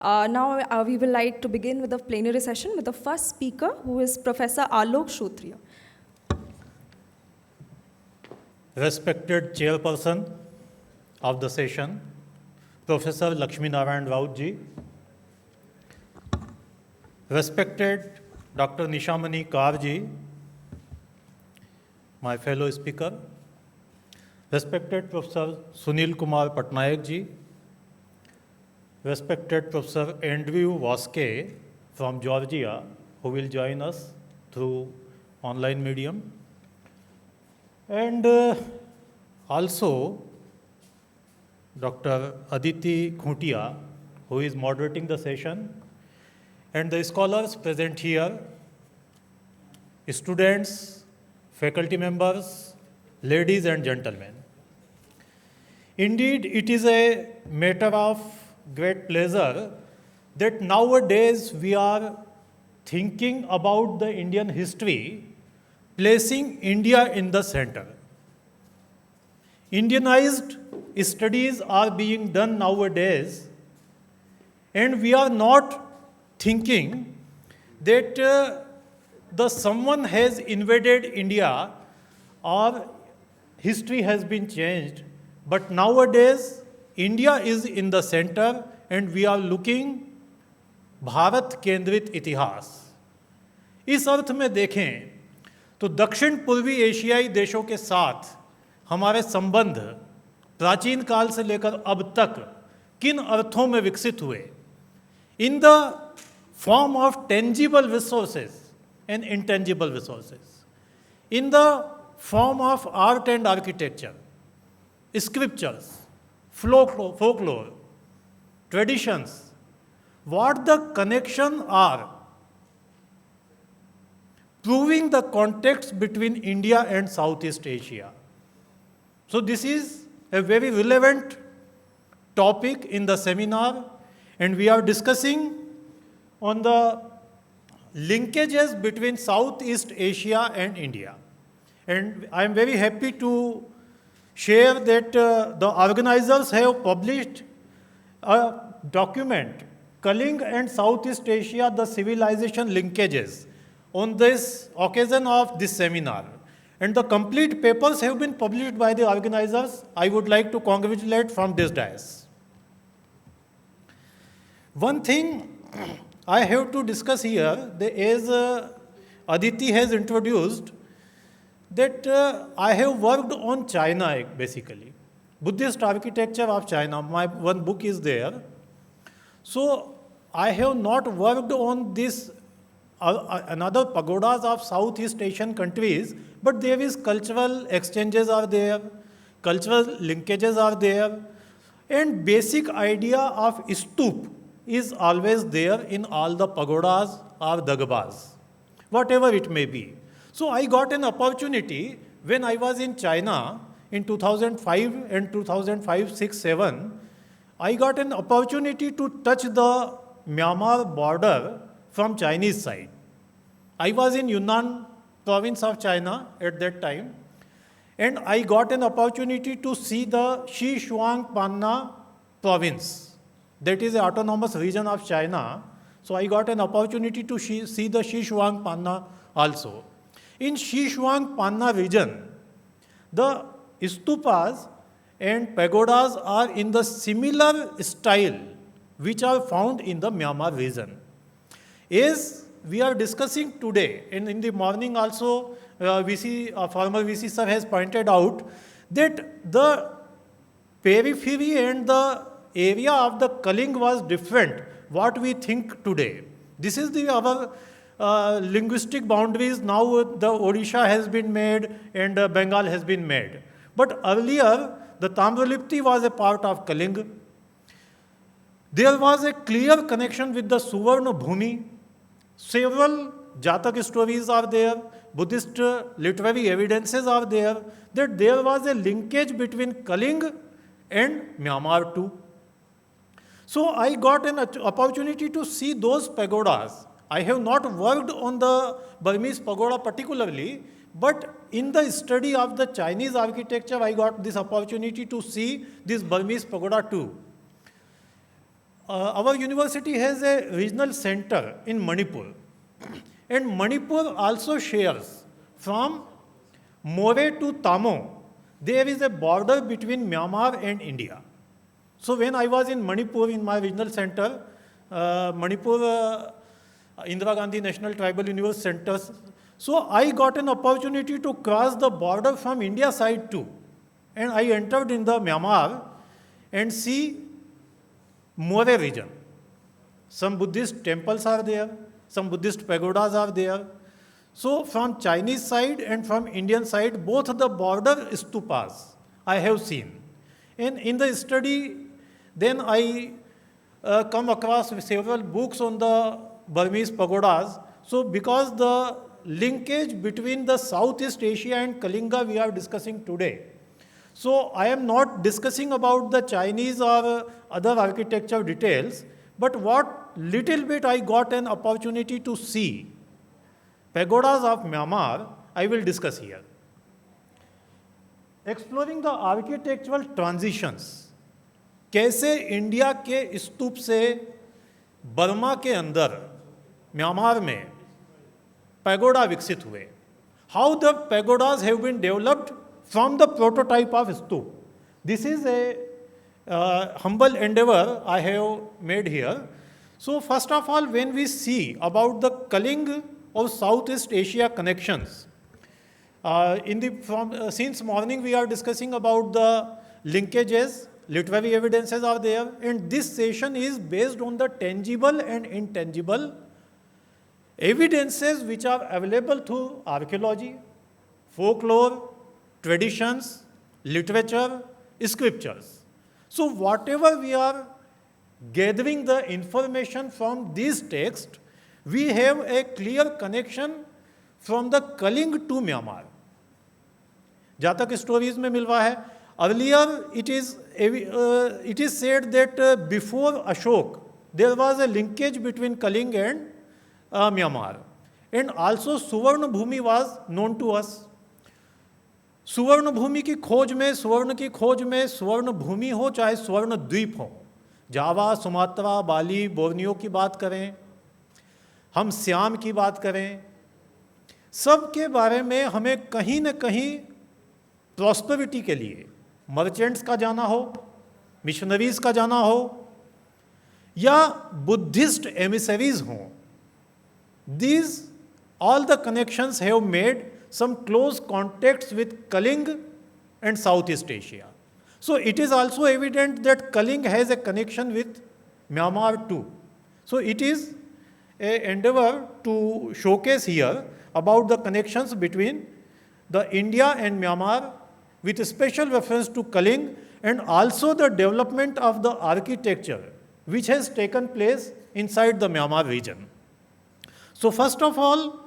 Now we will like to begin with the plenary session with the first speaker, who is Professor Alok Shotriya. Respected chairperson of the session, Professor Lakshmi Narayan Raut ji, respected Dr. Nishamani Kar ji, my fellow speaker, respected Professor Sunil Kumar Patnaik ji, respected Professor Andrew Voske from Georgia, who will join us through online medium, and also Dr. Aditi Khutia, who is moderating the session, and the scholars present here, students, faculty members, ladies and gentlemen. Indeed, it is a matter of great pleasure that nowadays we are thinking about the Indian history, placing India in the center. Indianized studies are being done nowadays, and we are not thinking that someone has invaded India or history has been changed, but nowadays India is in the center and we are looking Bharat केंद्रित इतिहास। इस अर्थ में देखें तो दक्षिण पूर्वी एशियाई देशों के साथ हमारे संबंध प्राचीन काल से लेकर अब तक किन अर्थों में विकसित हुए, in the form of tangible resources and intangible resources, in the form of art and architecture, scriptures, folklore, traditions, what the connection are, proving the context between India and Southeast Asia. So this is a very relevant topic in the seminar, and we are discussing on the linkages between Southeast Asia and India. And I am very happy to share that the organizers have published a document, Kalinga and Southeast Asia, the civilization linkages, on this occasion of this seminar. And the complete papers have been published by the organizers. I would like to congratulate from this dais. One thing I have to discuss here, as Aditi has introduced, that I have worked on China basically, Buddhist architecture of China. My one book is there. So I have not worked on this another pagodas of Southeast Asian countries, but there is cultural exchanges are there, cultural linkages are there, and basic idea of stup is always there in all the pagodas or dagabas, whatever it may be. So I got an opportunity when I was in China in 2005 and 2005, 6, 7. I got an opportunity to touch the Myanmar border from Chinese side. I was in Yunnan province of China at that time, and I got an opportunity to see the Sichuan Panna province. That is an autonomous region of China. So I got an opportunity to see the Sichuan Panna also. In Sichuan Panna region, the stupas and pagodas are in the similar style which are found in the Myanmar region. As we are discussing today, and in the morning also, former VC sir has pointed out that the periphery and the area of the Kalinga was different, what we think today. This is our linguistic boundaries. Now the Odisha has been made and Bengal has been made. But earlier, the Tamralipti was a part of Kalinga. There was a clear connection with the Suvarna Bhumi. Several Jatak stories are there, Buddhist literary evidences are there, that there was a linkage between Kalinga and Myanmar too. So I got an opportunity to see those pagodas. I have not worked on the Burmese pagoda particularly, but in the study of the Chinese architecture, I got this opportunity to see this Burmese pagoda too. our university has a regional center in Manipur. And Manipur also shares from More to Tamo. There is a border between Myanmar and India. So when I was in Manipur in my regional center, Manipur Indira Gandhi National Tribal University Centers, so I got an opportunity to cross the border from India side too. And I entered in the Myanmar and see More region. Some Buddhist temples are there, some Buddhist pagodas are there. So from Chinese side and from Indian side, both the border stupas I have seen. And in the study, then I come across several books on the Burmese pagodas. So because the linkage between the Southeast Asia and Kalinga we are discussing today. So I am not discussing about the Chinese or other architecture details, but what little bit I got an opportunity to see pagodas of Myanmar, I will discuss here. Exploring the architectural transitions, कैसे India के स्तूप से Burma के अंदर Myanmar में pagoda विकसित हुए. How the pagodas have been developed from the prototype of stup. This is a humble endeavor I have made here. So first of all, when we see about the Kaling or Southeast Asia connections, since morning we are discussing about the linkages, literary evidences are there, and this session is based on the tangible and intangible evidences which are available through archaeology, folklore, traditions, literature, scriptures. So whatever we are gathering the information from these texts, we have a clear connection from the Kaling to Myanmar. जहाँ तक stories में मिल रहा है, earlier it is said that before Ashok there was a linkage between Kaling and Myanmar, and also Suvarna Bhumi was known to us. सुवर्ण भूमि की खोज में, स्वर्ण की खोज में, स्वर्ण भूमि हो चाहे स्वर्ण द्वीप हो, जावा, सुमात्रा, बाली, बोर्नियो की बात करें, हम सियाम की बात करें, सब के बारे में हमें कहीं न कहीं प्रॉस्पेरिटी के लिए मर्चेंट्स का जाना हो, मिशनरीज का जाना हो, या बुद्धिस्ट एमिसरीज हों, these all the connections have made some close contacts with Kaling and Southeast Asia. So it is also evident that Kaling has a connection with Myanmar too. So it is an endeavor to showcase here about the connections between the India and Myanmar with a special reference to Kaling, and also the development of the architecture which has taken place inside the Myanmar region. So first of all,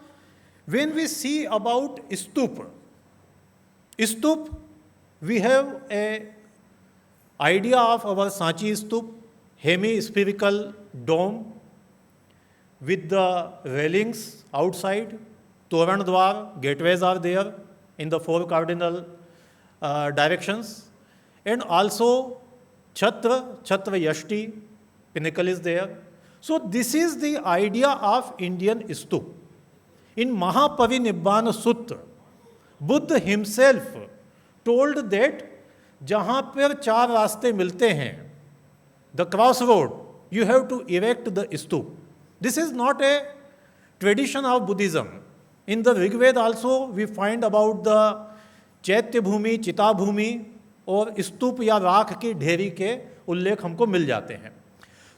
when we see about stup, we have a idea of our Sanchi stup, hemispherical dome with the railings outside, Toran Dwar, gateways are there in the four cardinal directions, and also Chhatra Yashti, pinnacle is there. So this is the idea of Indian stup. In Mahaparinibbana Sutra, Buddha himself told that जहाँ पर चार रास्ते मिलते हैं, the crossroad, you have to erect the stup. This is not a tradition of Buddhism. In the Rig Veda also we find about the चैत्य भूमि, चिता भूमि और स्तूप या राख की ढेरी के उल्लेख हमको मिल जाते हैं.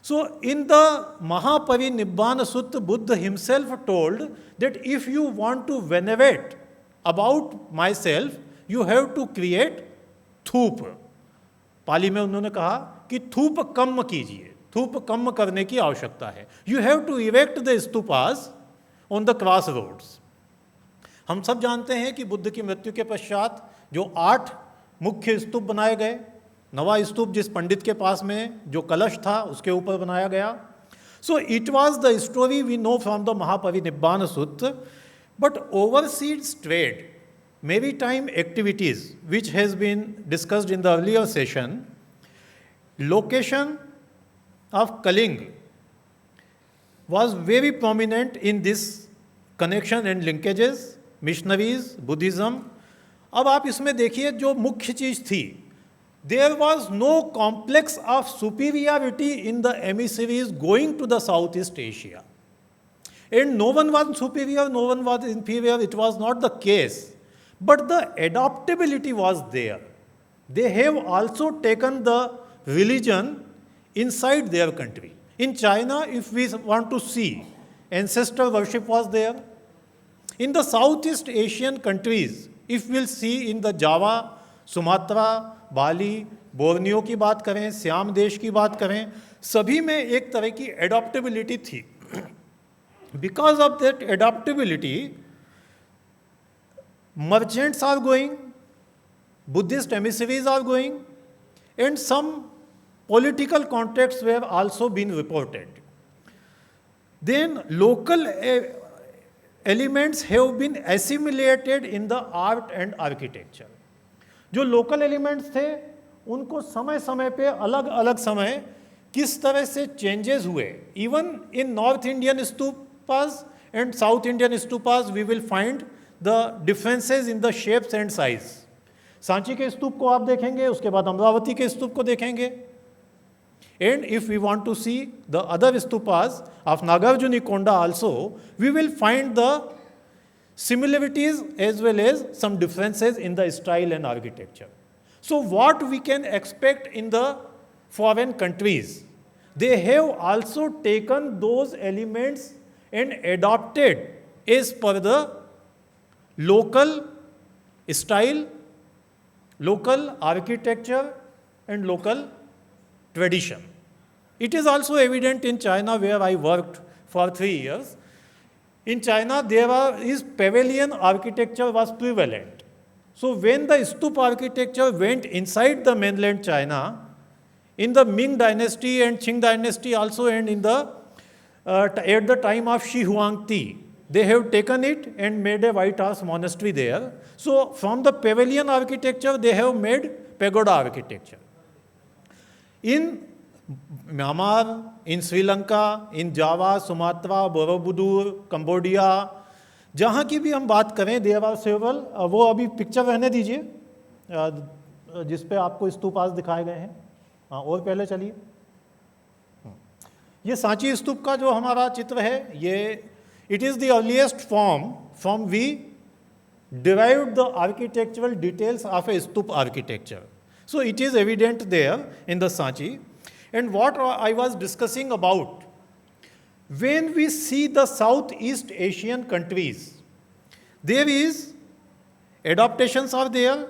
So in the Mahaparinibbana Sutta, Buddha himself told that if you want to venerate about myself, you have to create थूप. पाली में उन्होंने कहा कि थूप कम कीजिए, थूप कम करने की आवश्यकता है. You have to erect the stupas on the crossroads. हम सब जानते हैं कि बुद्ध की मृत्यु के पश्चात जो 8 मुख्य स्तूप बनाए गए, नवा स्तूप जिस पंडित के पास में जो कलश था उसके ऊपर बनाया गया. So it was the story we know from the Mahaparinibbana Sutta, but overseas trade, maritime activities which has been discussed in the earlier session, location of Kaling was very prominent in this connection and linkages, missionaries, Buddhism. अब आप इसमें देखिए जो मुख्य चीज़ थी, there was no complex of superiority in the emissaries going to the Southeast Asia. And no one was superior, no one was inferior, it was not the case. But the adaptability was there. They have also taken the religion inside their country. In China, if we want to see, ancestor worship was there. In the Southeast Asian countries, if we'll see in the Java, Sumatra, Bali, Borneo की बात करें, श्याम देश की बात करें, सभी में एक तरह की एडॉप्टेबिलिटी थी. Because of that adaptability, merchants are going, Buddhist emissaries are going, and some political contacts were also been reported. Then local elements have been assimilated in the art and architecture. जो local elements थे उनको समय समय पे अलग अलग समय किस तरह से चेंजेस हुए. Even in north Indian stupas and south Indian stupas we will find the differences in the shapes and size. Sanchi के स्तूप को आप देखेंगे, उसके बाद अमरावती के स्तूप को देखेंगे. And if we want to see the other stupas of Nagarjunakonda also, we will find the similarities as well as some differences in the style and architecture. So what we can expect in the foreign countries, they have also taken those elements and adopted as per the local style, local architecture and local tradition. It is also evident in China, where I worked for 3 years. In China, is pavilion architecture was prevalent. So when the stupa architecture went inside the mainland China, in the Ming dynasty and Qing dynasty also, and in the at the time of Shi Huangdi, they have taken it and made a White Horse monastery there. So from the pavilion architecture, they have made pagoda architecture. In Myanmar, in Sri Lanka, in Java, Sumatra, Borobudur, Cambodia, जहाँ की भी हम बात करें, there are several. वो अभी picture रहने दीजिए जिस पे आपको स्तूप आज दिखाए गए हैं. हाँ, और पहले चलिए. ये सांची स्तूप का जो हमारा चित्र है, ये it is the earliest form from we derived the architectural details of a stupa architecture. So it is evident there in the Sanchi. And what I was discussing about, when we see the Southeast Asian countries, there is adaptations are there,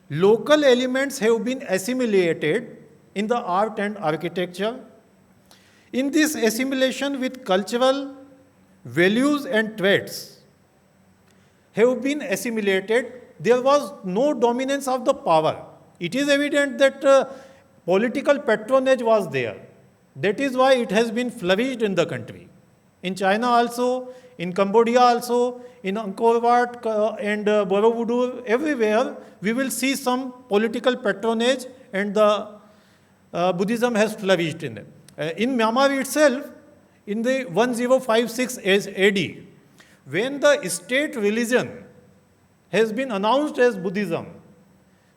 local elements have been assimilated in the art and architecture. In this assimilation with cultural values and traits have been assimilated, there was no dominance of the power. It is evident that political patronage was there. That is why it has been flourished in the country. In China also, in Cambodia also, in Angkor Wat and Borobudur, everywhere we will see some political patronage, and the Buddhism has flourished in them. In Myanmar itself, in the 1056 AD, when the state religion has been announced as Buddhism,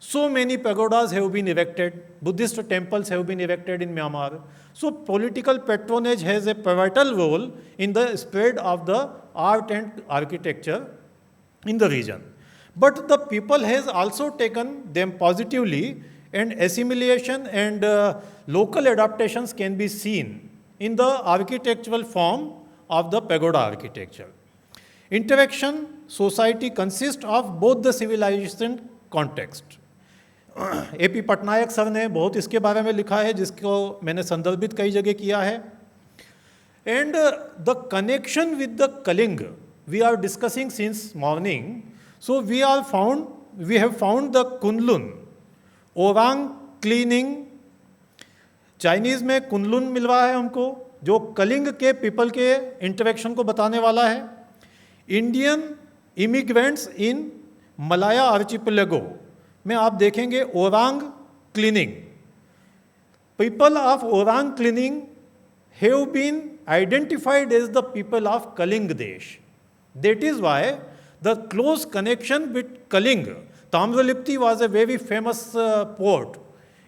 so many pagodas have been erected, Buddhist temples have been erected in Myanmar. So political patronage has a pivotal role in the spread of the art and architecture in the region. But the people has also taken them positively, and assimilation and local adaptations can be seen in the architectural form of the pagoda architecture. Interaction society consists of both the civilization context. A.P. Patnaik sir ने बहुत इसके बारे में लिखा है, जिसको मैंने संदर्भित कई जगह किया है. And the connection with the Kalinga we are discussing since morning. So we have found the Kunlun Orang Kling. Chinese में कुनलुन मिल रहा है हमको, जो कलिंग के पीपल के इंटरेक्शन को बताने वाला है. इंडियन इमिग्रेंट्स इन मलाया आर्चिपेलागो में आप देखेंगे Orang cleaning. people of Orang cleaning have been identified as the people of Kaling Desh. That is why the close connection with Kaling. Tamralipti was a very famous port,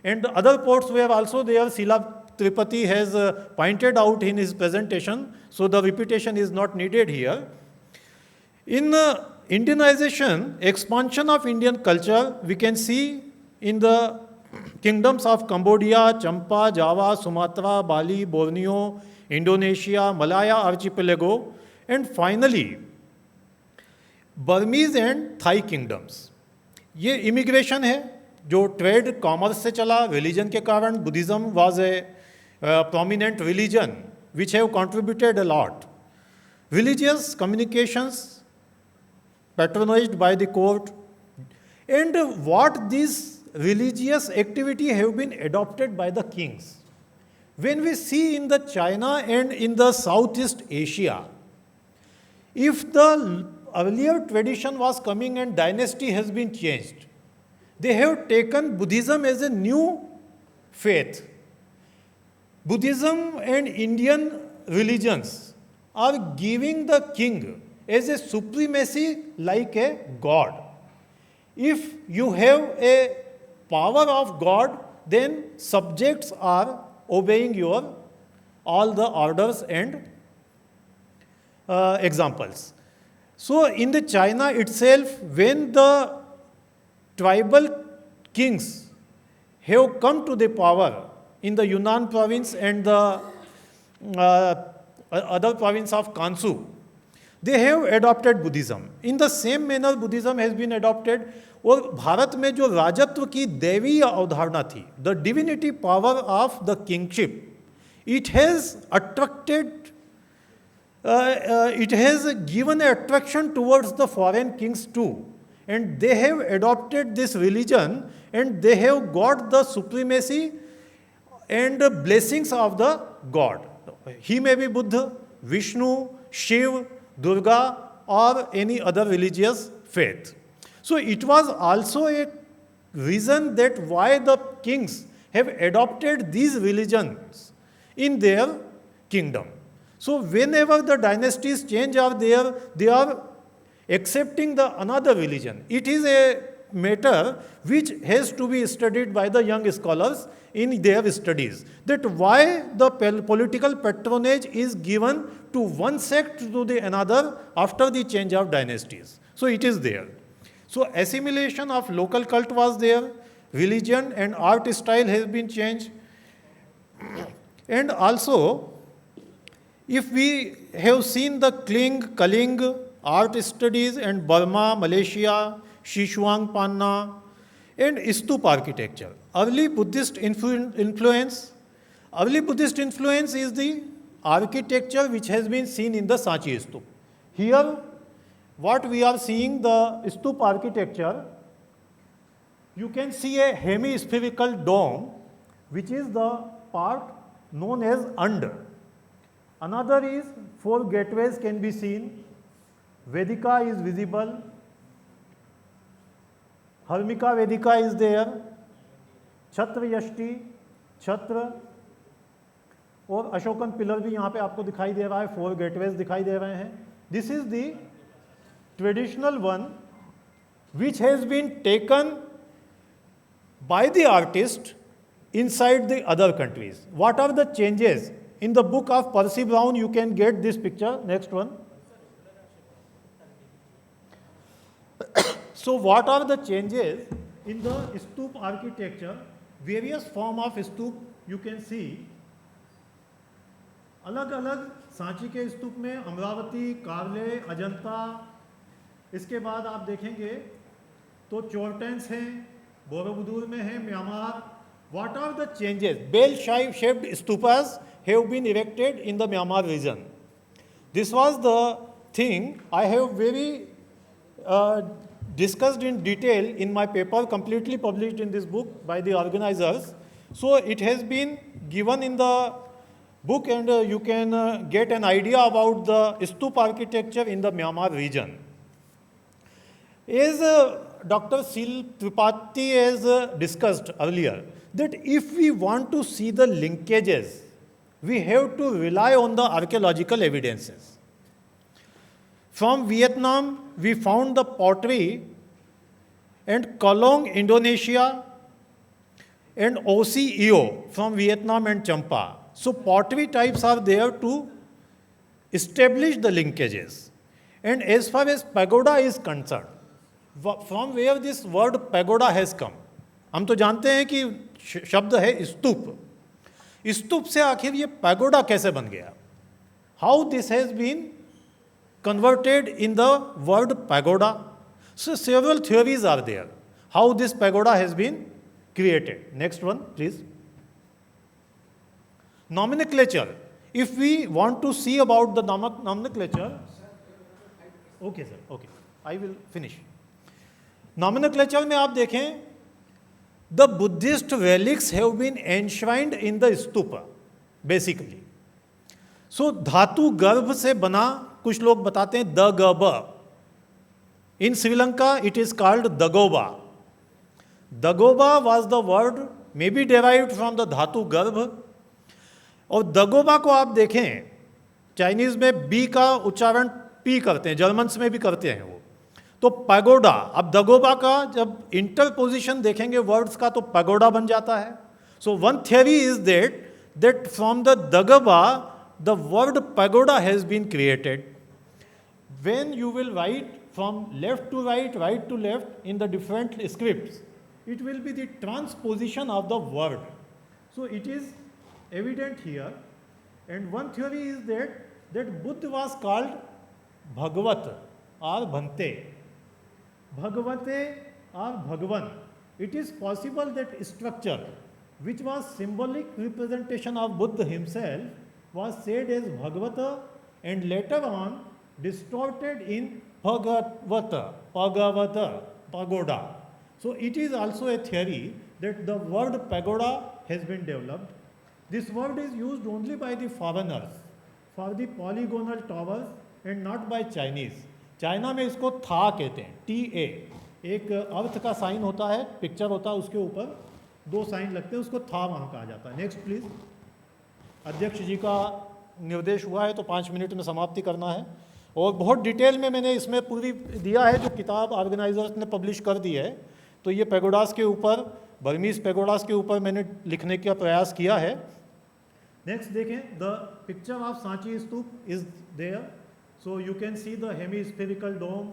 and other ports were also there. Srila Tripati has pointed out in his presentation, so the repetition is not needed here. In Indianization, expansion of Indian culture, we can see in the kingdoms of Cambodia, Champa, Java, Sumatra, Bali, Borneo, Indonesia, Malaya archipelago, and finally, Burmese and Thai kingdoms. ये immigration है जो trade commerce से चला, religion के कारण. Buddhism was a prominent religion which have contributed a lot. Religious communications patronized by the court, and what these religious activity have been adopted by the kings. When we see in the China and in the Southeast Asia, if the earlier tradition was coming and dynasty has been changed, they have taken Buddhism as a new faith. Buddhism and Indian religions are giving the king as a supremacy like a god. If you have a power of God, then subjects are obeying your all the orders and examples. So in the China itself, when the tribal kings have come to the power in the Yunnan province and the other province of Kansu, they have adopted Buddhism. In the same manner, Buddhism has been adopted. और भारत में जो राजत्व की दैवीय अवधारणा थी, the divinity power of the kingship, it has attracted, it has given an attraction towards the foreign kings too. And they have adopted this religion and they have got the supremacy and blessings of the God. He may be Buddha, Vishnu, Shiv, Durga, or any other religious faith. So it was also a reason that why the kings have adopted these religions in their kingdom. So whenever the dynasties change are there, they are accepting the another religion. It is a matter which has to be studied by the young scholars in their studies, that why the political patronage is given to one sect to the another after the change of dynasties. So it is there. So assimilation of local cult was there, religion and art style has been changed. And also, if we have seen the Kling, Kaling art studies and Burma, Malaysia, Sichuan, Panna, and Stupa architecture. Early Buddhist influence. Early Buddhist influence is the architecture which has been seen in the Sanchi Stupa. Here, what we are seeing, the Stupa architecture, you can see a hemispherical dome, which is the part known as Under. Another is 4 gateways can be seen. Vedika is visible. Harmika Vedika is there. Chhatra Yashti, Chhatra, और Ashokan pillar भी यहाँ पे आपको दिखाई दे रहा है, 4 gateways दिखाई दे रहे हैं. This is the traditional one which has been taken by the artist inside the other countries. What are the changes? In the book of Percy Brown, you can get this picture. Next one. So what are the changes in the stupa architecture? Various form of stup you can see. अलग अलग सांची के स्तूप में अमरावती, कार्ले, अजंता, इसके बाद आप देखेंगे तो चोरटेंस हैं, बोरोबुदूर में है, Myanmar. What are the changes? Bell-shaped stupas have been erected in the Myanmar region. This was the thing I have very discussed in detail in my paper, completely published in this book by the organizers. So it has been given in the book, and you can get an idea about the stupa architecture in the Myanmar region. As Dr. Sil Tripathi has discussed earlier, that if we want to see the linkages, we have to rely on the archaeological evidences. From Vietnam, we found the pottery and Kalong, Indonesia, and OCEO from Vietnam and Champa. So pottery types are there to establish the linkages. And as far as pagoda is concerned, from where this word pagoda has come, हम तो जानते हैं कि शब्द है स्तूप. स्तूप से आखिर ये पैगोडा कैसे बन गया? How this has been converted in the word pagoda? So several theories are there how this pagoda has been created. Next one, please. Nomenclature. If we want to see about the nomenclature, okay sir, okay, I will finish. Nomenclature में आप देखें, the Buddhist relics have been enshrined in the stupa, basically. So धातु गर्भ से बना, कुछ लोग बताते हैं दगब. In Sri Lanka, it is called dagoba. Dagoba was the word maybe derived from the धातु गर्भ. और दगोबा को आप देखें, चाइनीज में बी का उच्चारण पी करते हैं, जर्मन्स में भी करते हैं वो. तो पैगोडा, अब दगोबा का जब इंटरपोजिशन देखेंगे वर्ड्स का तो पैगोडा बन जाता है. So one theory is that from the dagoba the word pagoda has been created. When you will write from left to right, right to left in the different scripts, it will be the transposition of the word. So it is evident here. And one theory is that Buddha was called Bhagavat or Bhante. Bhagavate or Bhagavan. It is possible that structure, which was symbolic representation of Buddha himself, was said as Bhagavata and later on distorted in Bhagavata, pagoda. So it is also a theory that the word pagoda has been developed. This word is used only by the foreigners for the polygonal towers and not by Chinese. China में इसको था कहते हैं, TA. एक अर्थ का sign होता है, picture होता है, उसके ऊपर दो साइन लगते हैं, उसको था वहाँ कहा जाता है. Next please. अध्यक्ष जी का निर्देश हुआ है तो 5 मिनट में समाप्ति करना है. और बहुत डिटेल में मैंने इसमें पूरी दिया है, जो किताब ऑर्गेनाइजर्स ने पब्लिश कर दी है. तो ये पैगोडास के ऊपर, बर्मीज पैगोडास के ऊपर मैंने लिखने का प्रयास किया है. नेक्स्ट देखें, the picture of Sanchi stupa is there. So you can see the hemispherical dome,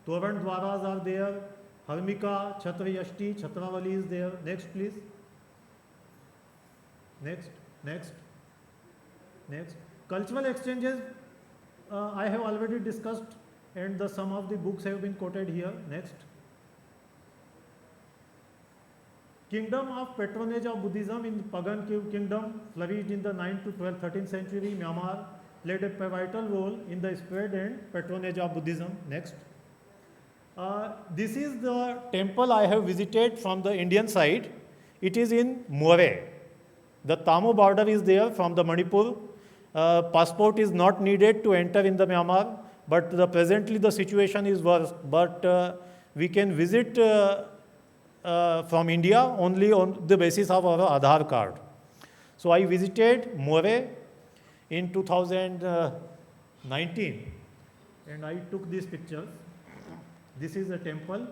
torana dwaras are there, harmika, chhatra yashti, chhatravali is there. Next please. Next. Cultural exchanges I have already discussed and some of the books have been quoted here. Next. Kingdom of patronage of Buddhism in pagan kingdom flourished in the 9th to 12th, 13th century. Myanmar played a pivotal role in the spread and patronage of Buddhism. Next. This is the temple I have visited from the Indian side. It is in More. The Tamo border is there from the Manipur. Passport is not needed to enter in the Myanmar, but presently the situation is worse. But we can visit from India only on the basis of our Aadhaar card. So I visited More in 2019 and I took these pictures. This is a temple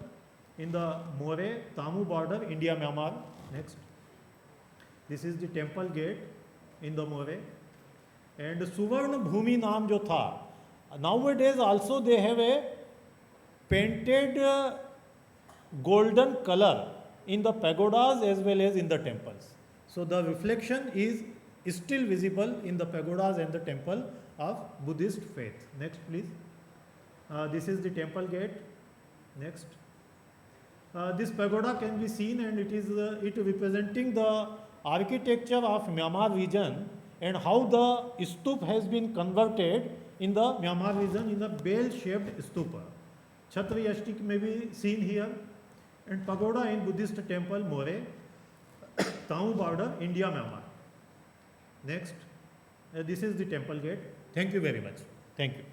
in the More, Tamu border, India, Myanmar. Next. This is the temple gate in the More. And Suvarna Bhumi नाम जो था, nowadays also they have a painted golden color in the pagodas as well as in the temples. So the reflection is still visible in the pagodas and the temple of Buddhist faith. Next please. This is the temple gate. Next. This pagoda can be seen and it is it representing the architecture of Myanmar region and how the stupa has been converted in the Myanmar region in the bell-shaped stupa. Chhatra Yashti may be seen here and pagoda in Buddhist temple More, Tamu border, India, Myanmar. Next, this is the temple gate. Thank you very much. Thank you.